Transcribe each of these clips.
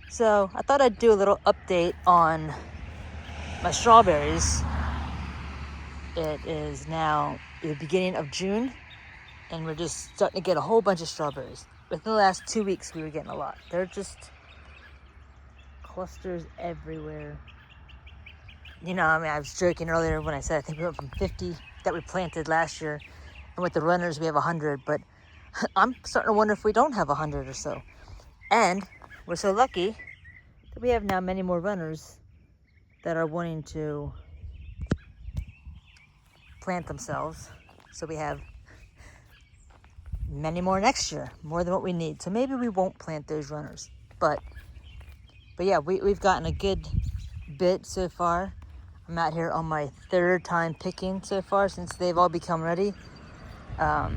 So I thought I'd do a little update on my strawberries. It is now the beginning of June, and we're just starting to get a whole bunch of strawberries. Within the last 2 weeks, we were getting a lot. They're just clusters everywhere. You know, I mean, I was joking earlier when I said I think we went from 50 that we planted last year, and with the runners we have 100, but I'm starting to wonder if we don't have 100 or so. And we're so lucky that we have now many more runners that are wanting to plant themselves. So we have many more next year, more than what we need. So maybe we won't plant those runners. But yeah, we've gotten a good bit so far. I'm out here on my third time picking so far since they've all become ready. Yeah,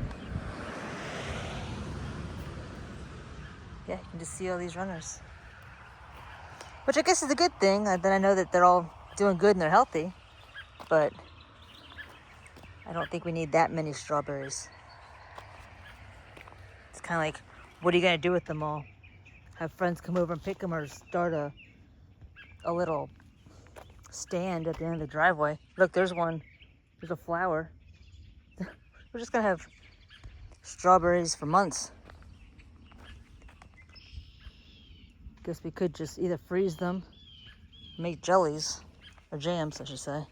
you can just see all these runners, which I guess is a good thing. Then I know that they're all doing good and they're healthy, but I don't think we need that many strawberries. It's kind of like, what are you going to do with them all? Have friends come over and pick them, or start a little stand at the end of the driveway. Look, there's one. There's a flower. We're just going to have strawberries for months. Guess we could just either freeze them, make jellies, or jams, I should say.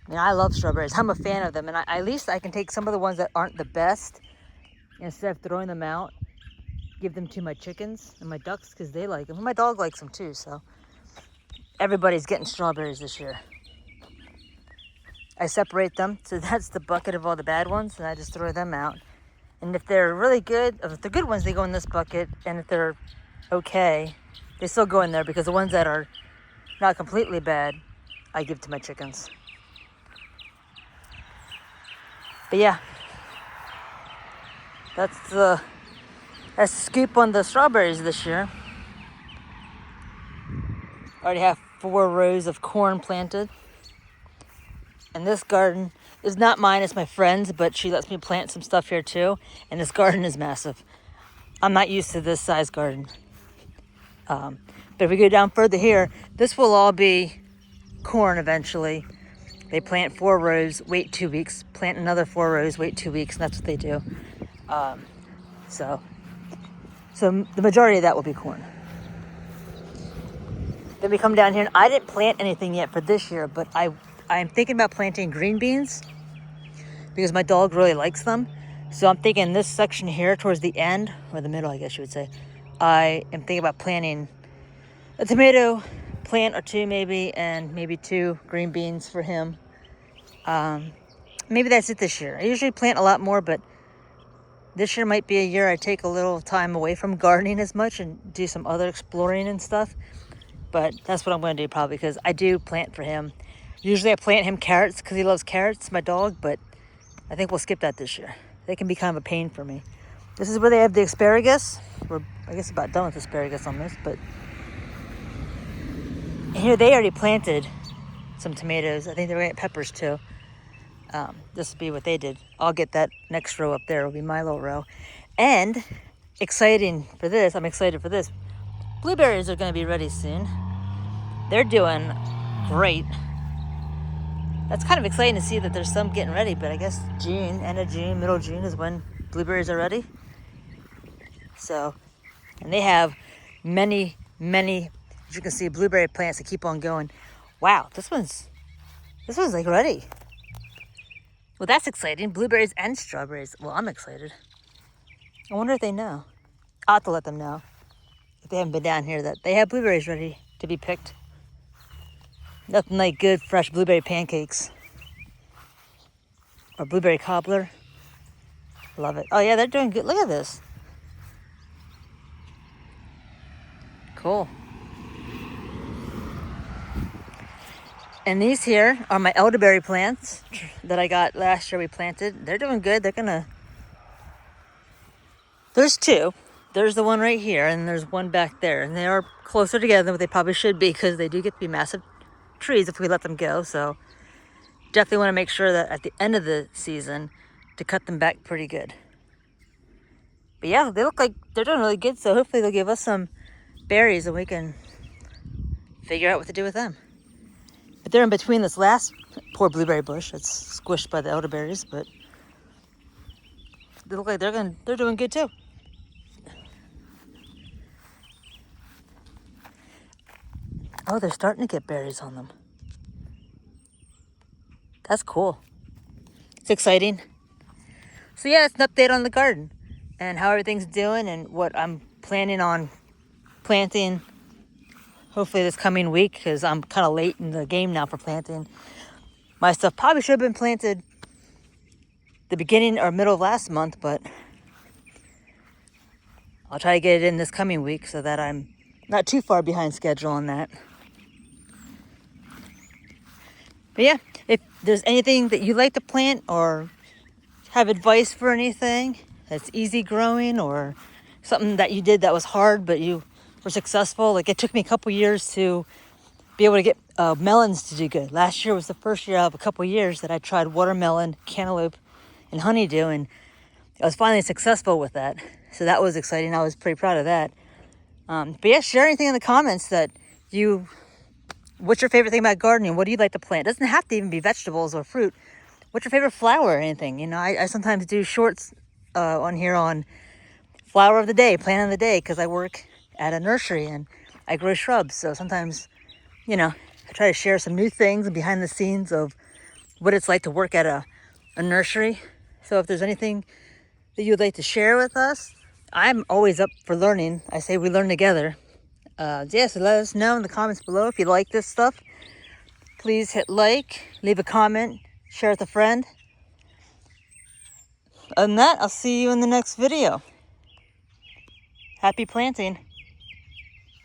I mean, I love strawberries. I'm a fan of them, and at least I can take some of the ones that aren't the best, and instead of throwing them out, give them to my chickens and my ducks because they like them. And my dog likes them too, so everybody's getting strawberries this year. I separate them, so that's the bucket of all the bad ones, and I just throw them out. And if they're really good, if they're good ones, they go in this bucket, and if they're okay, they still go in there, because the ones that are not completely bad, I give to my chickens. But yeah, that's the scoop on the strawberries this year. I already have 4 rows of corn planted. And this garden is not mine, it's my friend's, but she lets me plant some stuff here too. And this garden is massive. I'm not used to this size garden. But if we go down further here, this will all be corn eventually. They plant 4 rows, wait 2 weeks, plant another 4 rows, wait 2 weeks, and that's what they do. So the majority of that will be corn. Then we come down here, and I didn't plant anything yet for this year, but I'm thinking about planting green beans because my dog really likes them. So I'm thinking this section here towards the end, or the middle, I guess you would say, I am thinking about planting a tomato plant or 2 maybe, and maybe 2 green beans for him. Maybe that's it this year. I usually plant a lot more, but this year might be a year I take a little time away from gardening as much and do some other exploring and stuff. But that's what I'm going to do probably, because I do plant for him. Usually I plant him carrots because he loves carrots, my dog, but I think we'll skip that this year. They can be kind of a pain for me. This is where they have the asparagus. We're, I guess, about done with asparagus on this, but here they already planted some tomatoes. I think they're going to get peppers too. This will be what they did. I'll get that next row up there. It'll be my little row. And exciting for this, I'm excited for this. Blueberries are going to be ready soon. They're doing great. That's kind of exciting to see that there's some getting ready, but I guess June, end of June, middle of June is when blueberries are ready. So, and they have many, as you can see, blueberry plants that keep on going. Wow, this one's like ready. Well, that's exciting. Blueberries and strawberries. Well, I'm excited. I wonder if they know. I'll have to let them know if they haven't been down here that they have blueberries ready to be picked. Nothing like good fresh blueberry pancakes or blueberry cobbler. Love it. Oh yeah, they're doing good. Look at this. Cool. And these here are my elderberry plants that I got last year we planted. They're doing good. There's 2. There's the one right here, and there's one back there. And they are closer together than what they probably should be, because they do get to be massive trees if we let them go. So definitely want to make sure that at the end of the season to cut them back pretty good. But yeah, they look like they're doing really good. So hopefully they'll give us some berries and we can figure out what to do with them. But they're in between this last poor blueberry bush that's squished by the elderberries, but they look like they're doing good too. Oh, they're starting to get berries on them. That's cool. It's exciting. So yeah, it's an update on the garden and how everything's doing and what I'm planning on planting hopefully this coming week, because I'm kind of late in the game now for planting. My stuff probably should have been planted the beginning or middle of last month, but I'll try to get it in this coming week so that I'm not too far behind schedule on that. But yeah, if there's anything that you like to plant or have advice for anything that's easy growing or something that you did that was hard but you were successful, like it took me a couple years to be able to get melons to do good. Last year was the first year out of a couple years that I tried watermelon, cantaloupe, and honeydew, and I was finally successful with that. So that was exciting. I was pretty proud of that. But yeah, share anything in the comments what's your favorite thing about gardening? What do you like to plant? It doesn't have to even be vegetables or fruit. What's your favorite flower or anything? You know, I sometimes do shorts on here on flower of the day, plant of the day, because I work at a nursery and I grow shrubs. So sometimes, you know, I try to share some new things and behind the scenes of what it's like to work at a nursery. So if there's anything that you'd like to share with us, I'm always up for learning. I say we learn together. Yeah, so let us know in the comments below if you like this stuff. Please hit like, leave a comment, share with a friend. Other than that, I'll see you in the next video. Happy planting.